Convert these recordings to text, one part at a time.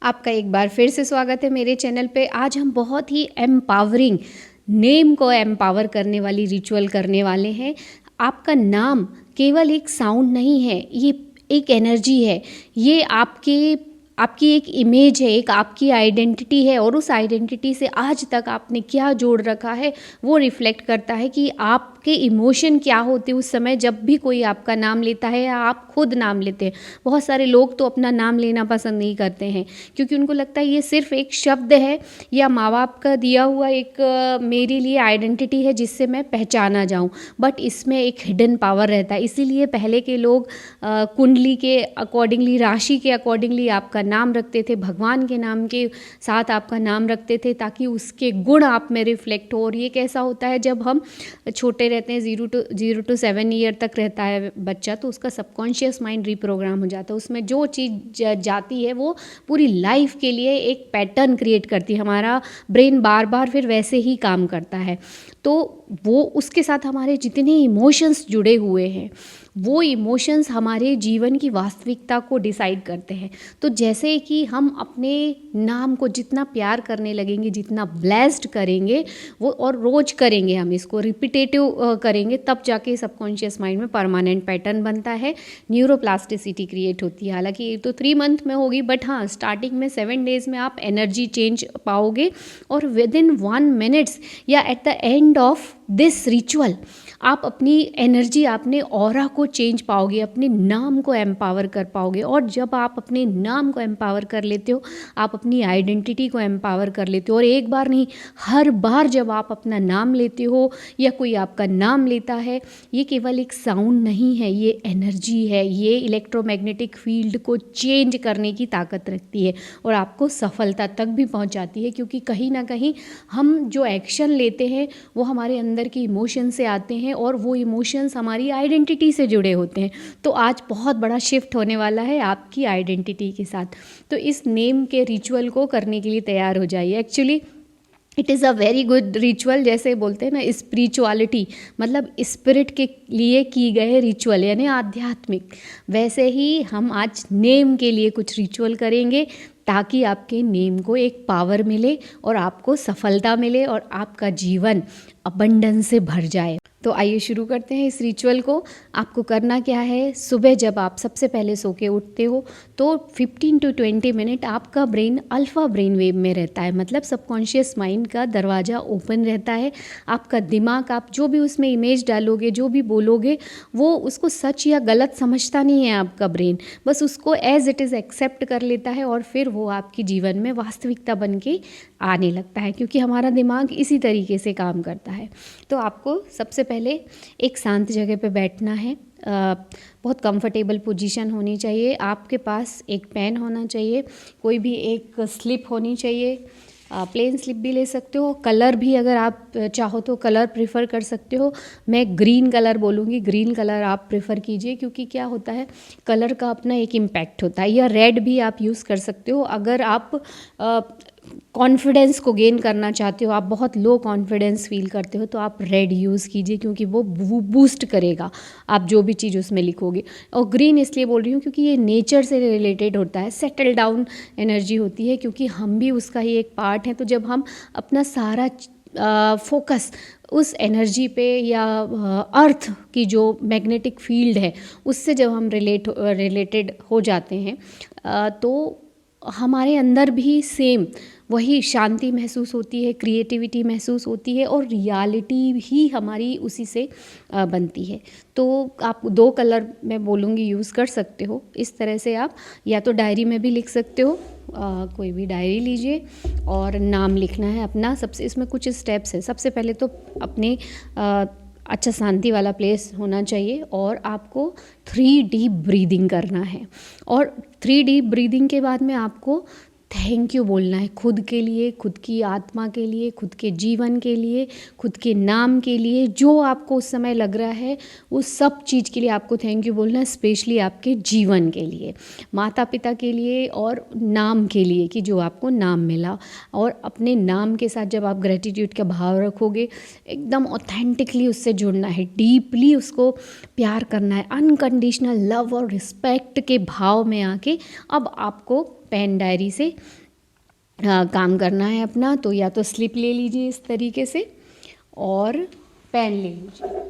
आपका एक बार फिर से स्वागत है मेरे चैनल पे। आज हम बहुत ही एम्पावरिंग नेम को एम्पावर करने वाली रिचुअल करने वाले हैं। आपका नाम केवल एक साउंड नहीं है, ये एक एनर्जी है। ये आपकी एक इमेज है, एक आपकी आइडेंटिटी है, और उस आइडेंटिटी से आज तक आपने क्या जोड़ रखा है वो रिफ्लेक्ट करता है कि आपके इमोशन क्या होते उस समय जब भी कोई आपका नाम लेता है या आप खुद नाम लेते हैं। बहुत सारे लोग तो अपना नाम लेना पसंद नहीं करते हैं क्योंकि उनको लगता है ये सिर्फ एक शब्द है या माँ बाप का दिया हुआ एक मेरे लिए आइडेंटिटी है जिससे मैं पहचाना जाऊँ। बट इसमें एक हिडन पावर रहता है, इसीलिए पहले के लोग कुंडली के अकॉर्डिंगली, राशि के अकॉर्डिंगली आपका नाम रखते थे, भगवान के नाम के साथ आपका नाम रखते थे ताकि उसके गुण आप में रिफ्लेक्ट हो। और ये कैसा होता है, जब हम छोटे रहते हैं, 0 to 7 ईयर तक रहता है बच्चा, तो उसका सबकॉन्शियस माइंड रिप्रोग्राम हो जाता है। उसमें जो चीज़ जाती है वो पूरी लाइफ के लिए एक पैटर्न क्रिएट करती है। हमारा ब्रेन बार बार फिर वैसे ही काम करता है, तो वो उसके साथ हमारे जितने इमोशंस जुड़े हुए हैं वो इमोशंस हमारे जीवन की वास्तविकता को डिसाइड करते हैं। तो जैसे कि हम अपने नाम को जितना प्यार करने लगेंगे, जितना ब्लेस्ड करेंगे वो, और रोज करेंगे, हम इसको रिपीटेटिव करेंगे, तब जाके सबकॉन्शियस माइंड में परमानेंट पैटर्न बनता है, न्यूरोप्लास्टिसिटी क्रिएट होती है। हालांकि ये तो 3 मंथ में होगी, बट हाँ, स्टार्टिंग में 7 डेज में आप एनर्जी चेंज पाओगे, और विद इन 1 मिनट्स या at the end of this ritual आप अपनी एनर्जी, अपने ऑरा को चेंज पाओगे, अपने नाम को एम्पावर कर पाओगे। और जब आप अपने नाम को एम्पावर कर लेते हो, आप अपनी आइडेंटिटी को एम्पावर कर लेते हो। और एक बार नहीं, हर बार जब आप अपना नाम लेते हो या कोई आपका नाम लेता है, ये केवल एक साउंड नहीं है, ये एनर्जी है। ये इलेक्ट्रोमैग्नेटिक फील्ड को चेंज करने की ताकत रखती है और आपको सफलता तक भी पहुंचाती है, क्योंकि कहीं ना कहीं हम जो एक्शन लेते हैं वो हमारे अंदर के इमोशन से आते हैं, और वो इमोशंस हमारी आइडेंटिटी से जुड़े होते हैं। तो आज बहुत बड़ा शिफ्ट होने वाला है आपकी आइडेंटिटी के साथ। तो इस नेम के रिचुअल को करने के लिए तैयार हो जाइए। Actually it is a very good ritual. जैसे बोलते हैं ना, स्पिरिचुअलिटी मतलब स्पिरिट के लिए की गए रिचुअल यानी आध्यात्मिक, वैसे ही हम आज नेम के लिए कुछ रिचुअल करेंगे ताकि आपके नेम को एक पावर मिले और आपको सफलता मिले और आपका जीवन अबंडेंस से भर जाए। तो आइए शुरू करते हैं इस रिचुअल को। आपको करना क्या है, सुबह जब आप सबसे पहले सो के उठते हो तो 15 to 20 मिनट आपका ब्रेन अल्फ़ा ब्रेन वेव में रहता है, मतलब सबकॉन्शियस माइंड का दरवाज़ा ओपन रहता है। आपका दिमाग, आप जो भी उसमें इमेज डालोगे, जो भी बोलोगे, वो उसको सच या गलत समझता नहीं है। आपका ब्रेन बस उसको एज इट इज़ एक्सेप्ट कर लेता है और फिर वो आपके जीवन में वास्तविकता बन के आने लगता है, क्योंकि हमारा दिमाग इसी तरीके से काम करता है। तो आपको सबसे पहले एक शांत जगह पे बैठना है। बहुत कंफर्टेबल पोजीशन होनी चाहिए। आपके पास एक पेन होना चाहिए, कोई भी एक स्लिप होनी चाहिए। प्लेन स्लिप भी ले सकते हो, कलर भी अगर आप चाहो तो कलर प्रेफर कर सकते हो। मैं ग्रीन कलर बोलूँगी, ग्रीन कलर आप प्रेफर कीजिए, क्योंकि क्या होता है, कलर का अपना एक इम्पैक्ट होता है। या रेड भी आप यूज़ कर सकते हो अगर आप कॉन्फिडेंस को गेन करना चाहते हो, आप बहुत लो कॉन्फिडेंस फील करते हो, तो आप रेड यूज़ कीजिए, क्योंकि वो बूस्ट करेगा आप जो भी चीज़ उसमें लिखोगे। और ग्रीन इसलिए बोल रही हूँ क्योंकि ये नेचर से रिलेटेड होता है, सेटल डाउन एनर्जी होती है, क्योंकि हम भी उसका ही एक पार्ट हैं। तो जब हम अपना सारा फोकस उस एनर्जी पे या अर्थ की जो मैग्नेटिक फील्ड है उससे जब हम रिलेटेड हो जाते हैं, तो हमारे अंदर भी सेम वही शांति महसूस होती है, क्रिएटिविटी महसूस होती है, और रियलिटी ही हमारी उसी से बनती है। तो आप 2 कलर मैं बोलूँगी यूज़ कर सकते हो। इस तरह से आप या तो डायरी में भी लिख सकते हो, कोई भी डायरी लीजिए और नाम लिखना है अपना। सबसे इसमें कुछ स्टेप्स हैं। सबसे पहले तो अपने अच्छा शांति वाला प्लेस होना चाहिए, और आपको 3 डीप ब्रीदिंग करना है। और 3 डीप ब्रीदिंग के बाद में आपको थैंक यू बोलना है, खुद के लिए, खुद की आत्मा के लिए, खुद के जीवन के लिए, खुद के नाम के लिए, जो आपको उस समय लग रहा है उस सब चीज़ के लिए आपको थैंक यू बोलना है। स्पेशली आपके जीवन के लिए, माता पिता के लिए, और नाम के लिए कि जो आपको नाम मिला। और अपने नाम के साथ जब आप ग्रेटिट्यूड का भाव रखोगे, एकदम ऑथेंटिकली उससे जुड़ना है, डीपली उसको प्यार करना है, अनकंडीशनल लव और रिस्पेक्ट के भाव में आके अब आपको पेन डायरी से काम करना है अपना, तो या तो स्लिप ले लीजिए इस तरीके से और पेन ले लीजिए,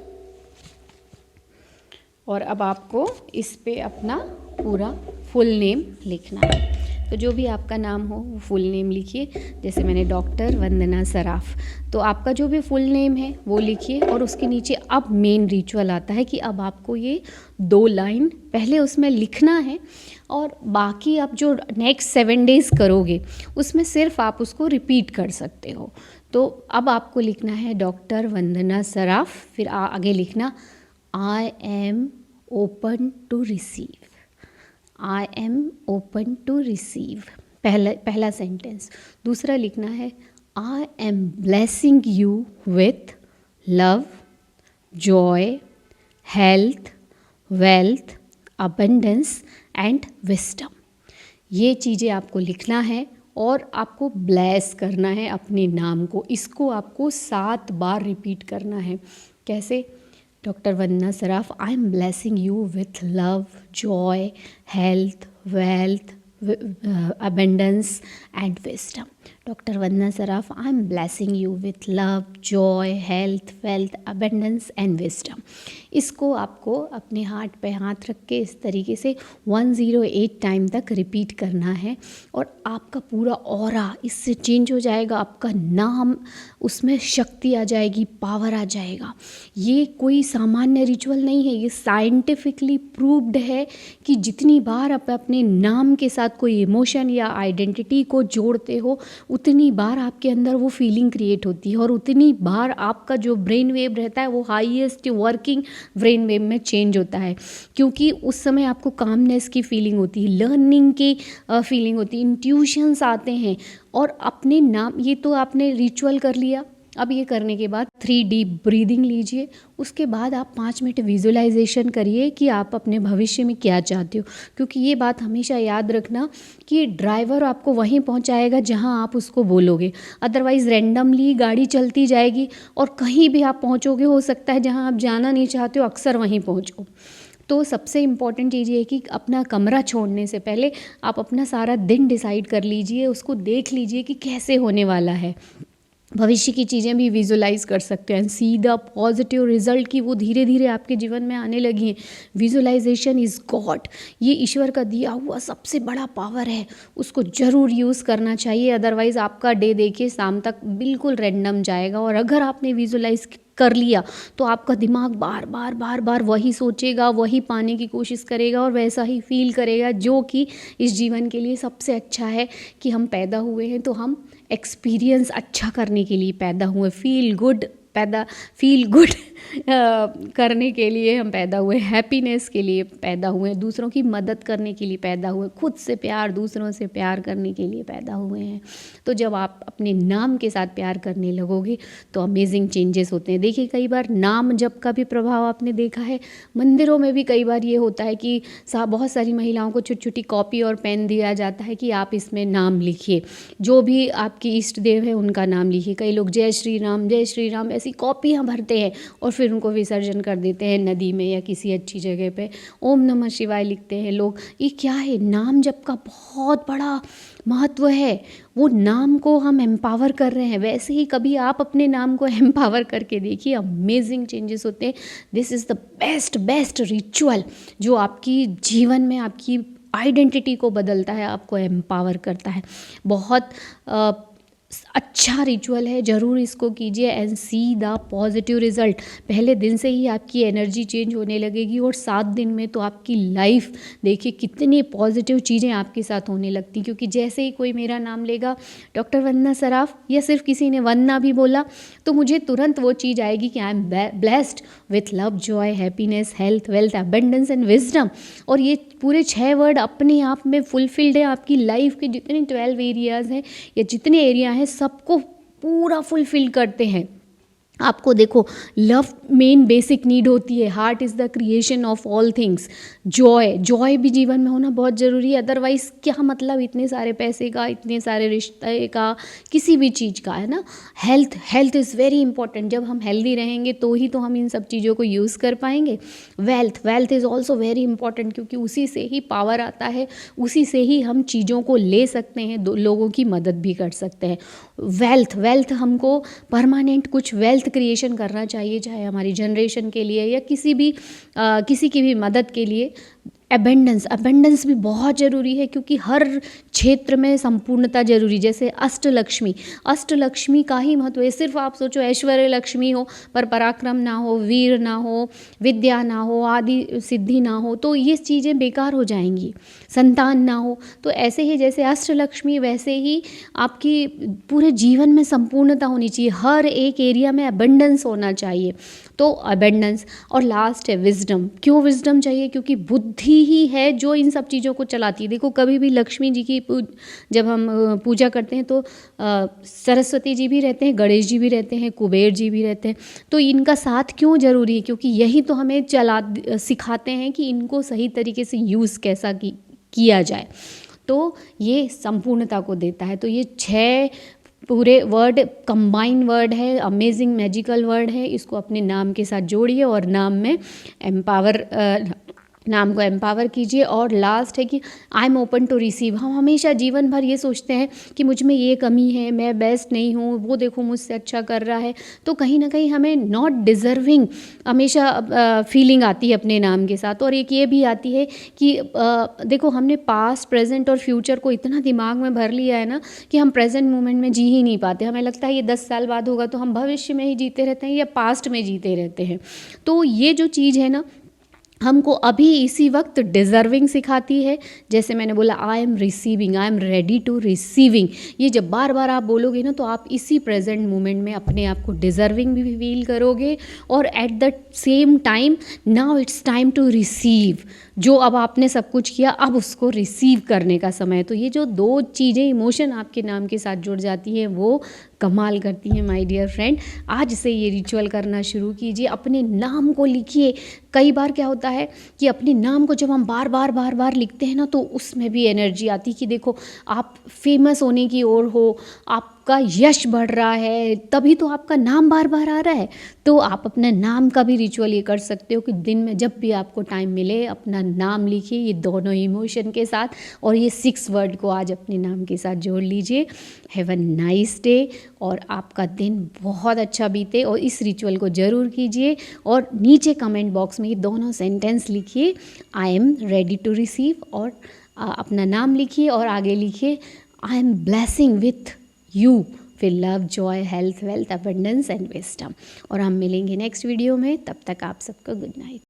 और अब आपको इस पे अपना पूरा फुल नेम लिखना है। तो जो भी आपका नाम हो वो फुल नेम लिखिए। जैसे मैंने डॉक्टर वंदना सराफ, तो आपका जो भी फुल नेम है वो लिखिए, और उसके नीचे अब मेन रिचुअल आता है कि अब आपको ये 2 लाइन पहले उसमें लिखना है, और बाकी आप जो नेक्स्ट 7 डेज़ करोगे उसमें सिर्फ आप उसको रिपीट कर सकते हो। तो अब आपको लिखना है डॉक्टर वंदना सराफ, फिर आगे लिखना I am open to receive, I am open to receive, पहला सेंटेंस। दूसरा लिखना है I am blessing you with love, joy, health, wealth, abundance and wisdom. ये चीज़ें आपको लिखना है और आपको ब्लेस करना है अपने नाम को। इसको आपको 7 बार रिपीट करना है। कैसे? Doctor Vandana Saraf, I am blessing you with love, joy, health, wealth, abundance and wisdom. Doctor Vandana Saraf, I am blessing you with love, joy, health, wealth, abundance and wisdom. इसको आपको अपने हाथ पे हाथ रख के इस तरीके से 108 टाइम तक रिपीट करना है, और आपका पूरा ऑरा इससे चेंज हो जाएगा। आपका नाम, उसमें शक्ति आ जाएगी, पावर आ जाएगा। ये कोई सामान्य रिचुअल नहीं है, ये साइंटिफिकली प्रूव्ड है कि जितनी बार आप अपने नाम के साथ कोई इमोशन या आइडेंटिटी को जोड़ते हो, उतनी बार आपके अंदर वो फीलिंग क्रिएट होती है, और उतनी बार आपका जो ब्रेन वेव रहता है वो हाईएस्ट वर्किंग ब्रेन वेव में चेंज होता है, क्योंकि उस समय आपको कामनेस की फीलिंग होती है, लर्निंग की फीलिंग होती है, इंट्यूशंस आते हैं। और अपने नाम, ये तो आपने रिचुअल कर लिया। अब ये करने के बाद 3 डीप ब्रीदिंग लीजिए। उसके बाद आप 5 मिनट विजुअलाइजेशन करिए कि आप अपने भविष्य में क्या चाहते हो, क्योंकि ये बात हमेशा याद रखना कि ड्राइवर आपको वहीं पहुंचाएगा जहां आप उसको बोलोगे। अदरवाइज़ रैंडमली गाड़ी चलती जाएगी और कहीं भी आप पहुंचोगे, हो सकता है जहां आप जाना नहीं चाहते हो अक्सर वहीं पहुंचो। तो सबसे इम्पॉर्टेंट चीज़ ये है कि अपना कमरा छोड़ने से पहले आप अपना सारा दिन डिसाइड कर लीजिए, उसको देख लीजिए कि कैसे होने वाला है। भविष्य की चीज़ें भी विजुलाइज कर सकते हैं, सी द पॉजिटिव रिजल्ट की वो धीरे धीरे आपके जीवन में आने लगी हैं। विजुलाइजेशन इज़ गॉड, ये ईश्वर का दिया हुआ सबसे बड़ा पावर है, उसको ज़रूर यूज़ करना चाहिए। अदरवाइज़ आपका डे देखिए शाम तक बिल्कुल रैंडम जाएगा। और अगर आपने विजुलाइज कर लिया तो आपका दिमाग बार बार बार बार वही सोचेगा, वही पाने की कोशिश करेगा और वैसा ही फील करेगा, जो कि इस जीवन के लिए सबसे अच्छा है। कि हम पैदा हुए हैं तो हम एक्सपीरियंस अच्छा करने के लिए पैदा हुए, फील गुड करने के लिए हम पैदा हुए, हैप्पीनेस के लिए पैदा हुए, दूसरों की मदद करने के लिए पैदा हुए, खुद से प्यार, दूसरों से प्यार करने के लिए पैदा हुए हैं। तो जब आप अपने नाम के साथ प्यार करने लगोगे तो अमेजिंग चेंजेस होते हैं। देखिए कई बार नाम जप का भी प्रभाव आपने देखा है, मंदिरों में भी कई बार ये होता है कि बहुत सारी महिलाओं को छोटी छोटी कॉपी और पेन दिया जाता है कि आप इसमें नाम लिखिए, जो भी आपके इष्ट देव है उनका नाम लिखिए। कई लोग जय श्री राम ऐसी कॉपियाँ भरते हैं और फिर उनको विसर्जन कर देते हैं नदी में या किसी अच्छी जगह पे। ओम नमः शिवाय लिखते हैं लोग। ये क्या है? नाम जप का बहुत बड़ा महत्व है। वो नाम को हम एम्पावर कर रहे हैं। वैसे ही कभी आप अपने नाम को एम्पावर करके देखिए, अमेजिंग चेंजेस होते हैं। This is the best ritual जो आपकी जीवन में आपकी आइडेंटिटी को बदलता है, आपको एम्पावर करता है। बहुत अच्छा रिचुअल है, ज़रूर इसको कीजिए and see the positive result. पहले दिन से ही आपकी एनर्जी चेंज होने लगेगी और 7 दिन में तो आपकी लाइफ देखिए कितनी पॉजिटिव चीज़ें आपके साथ होने लगती। क्योंकि जैसे ही कोई मेरा नाम लेगा डॉक्टर वंदना सराफ, या सिर्फ किसी ने वंदना भी बोला, तो मुझे तुरंत वो चीज़ आएगी कि I am blessed with love, Joy, happiness, health, wealth, abundance and wisdom. और ये पूरे 6 वर्ड अपने आप में फुलफिल्ड है। आपकी लाइफ के जितने 12 एरियाज़ हैं या जितने एरिया हैं सबको पूरा फुलफिल करते हैं। आपको देखो, लव मेन बेसिक नीड होती है, heart is the creation of all things. Joy भी जीवन में होना बहुत ज़रूरी है, अदरवाइज़ क्या मतलब इतने सारे पैसे का, इतने सारे रिश्ते का, किसी भी चीज़ का, है ना। Health is very important. जब हम हेल्दी रहेंगे तो ही तो हम इन सब चीज़ों को यूज़ कर पाएंगे। Wealth is also very important, क्योंकि उसी से ही पावर आता है, उसी से ही हम चीज़ों को ले सकते हैं, लोगों की मदद भी कर सकते हैं। वेल्थ हमको परमानेंट कुछ वेल्थ क्रिएशन करना चाहिए, चाहे हमारी जनरेशन के लिए या किसी की भी मदद के लिए। अबेंडेंस भी बहुत ज़रूरी है, क्योंकि हर क्षेत्र में संपूर्णता जरूरी। जैसे अष्टलक्ष्मी का ही महत्व है। सिर्फ आप सोचो, ऐश्वर्य लक्ष्मी हो पर पराक्रम ना हो, वीर ना हो, विद्या ना हो, आदि सिद्धि ना हो, तो ये चीज़ें बेकार हो जाएंगी। संतान ना हो, तो ऐसे ही जैसे अष्टलक्ष्मी, वैसे ही आपकी पूरे जीवन में संपूर्णता होनी चाहिए, हर एक एरिया में अबेंडेंस होना चाहिए। तो अबेंडेंस। और लास्ट है विजडम। क्यों विजडम चाहिए? क्योंकि बुद्धि ही है जो इन सब चीज़ों को चलाती है। देखो, कभी भी लक्ष्मी जी की जब हम पूजा करते हैं तो सरस्वती जी भी रहते हैं, गणेश जी भी रहते हैं, कुबेर जी भी रहते हैं। तो इनका साथ क्यों ज़रूरी है? क्योंकि यही तो हमें सिखाते हैं कि इनको सही तरीके से यूज़ कैसा किया जाए। तो ये संपूर्णता को देता है। तो ये 6 पूरे वर्ड कंबाइन वर्ड है, अमेजिंग मैजिकल वर्ड है। इसको अपने नाम के साथ जोड़िए और नाम को एम्पावर कीजिए। और लास्ट है कि I am open to receive. हम हमेशा जीवन भर ये सोचते हैं कि मुझ में ये कमी है, मैं बेस्ट नहीं हूँ, वो देखो मुझसे अच्छा कर रहा है। तो कहीं ना कहीं हमें नॉट डिज़र्विंग हमेशा फीलिंग आती है अपने नाम के साथ। और एक ये भी आती है कि देखो, हमने पास्ट, प्रेजेंट और फ्यूचर को इतना दिमाग में भर लिया है ना कि हम प्रेजेंट मोमेंट में जी ही नहीं पाते। हमें लगता है ये 10 साल बाद होगा, तो हम भविष्य में ही जीते रहते हैं या पास्ट में जीते रहते हैं। तो ये जो चीज़ है ना, हमको अभी इसी वक्त डिज़र्विंग सिखाती है। जैसे मैंने बोला, I am receiving, I am ready to receiving. ये जब बार बार आप बोलोगे ना, तो आप इसी प्रेजेंट मोमेंट में अपने आप को डिज़र्विंग भी फील करोगे। और at the same time, now it's time to receive. जो अब आपने सब कुछ किया, अब उसको रिसीव करने का समय है। तो ये जो 2 चीज़ें, इमोशन आपके नाम के साथ जुड़ जाती हैं, वो कमाल करती हैं माय डियर फ्रेंड। आज से ये रिचुअल करना शुरू कीजिए, अपने नाम को लिखिए। कई बार क्या होता है कि अपने नाम को जब हम बार बार लिखते हैं ना, तो उसमें भी एनर्जी आती है कि देखो, आप फेमस होने की ओर हो, आपका यश बढ़ रहा है, तभी तो आपका नाम बार बार आ रहा है। तो आप अपने नाम का भी रिचुअल ये कर सकते हो कि दिन में जब भी आपको टाइम मिले, अपना नाम लिखिए, ये दोनों इमोशन के साथ। और ये 6 वर्ड को आज अपने नाम के साथ जोड़ लीजिए। हैव अ नाइस डे, और आपका दिन बहुत अच्छा बीते। और इस रिचुअल को ज़रूर कीजिए। और नीचे कमेंट बॉक्स में ये दोनों सेंटेंस लिखिए, I am ready to receive, और अपना नाम लिखिए और आगे लिखिए, I am blessing with you. फिर love, joy, health, wealth, abundance and wisdom. और हम मिलेंगे नेक्स्ट वीडियो में। तब तक आप सबको गुड नाइट।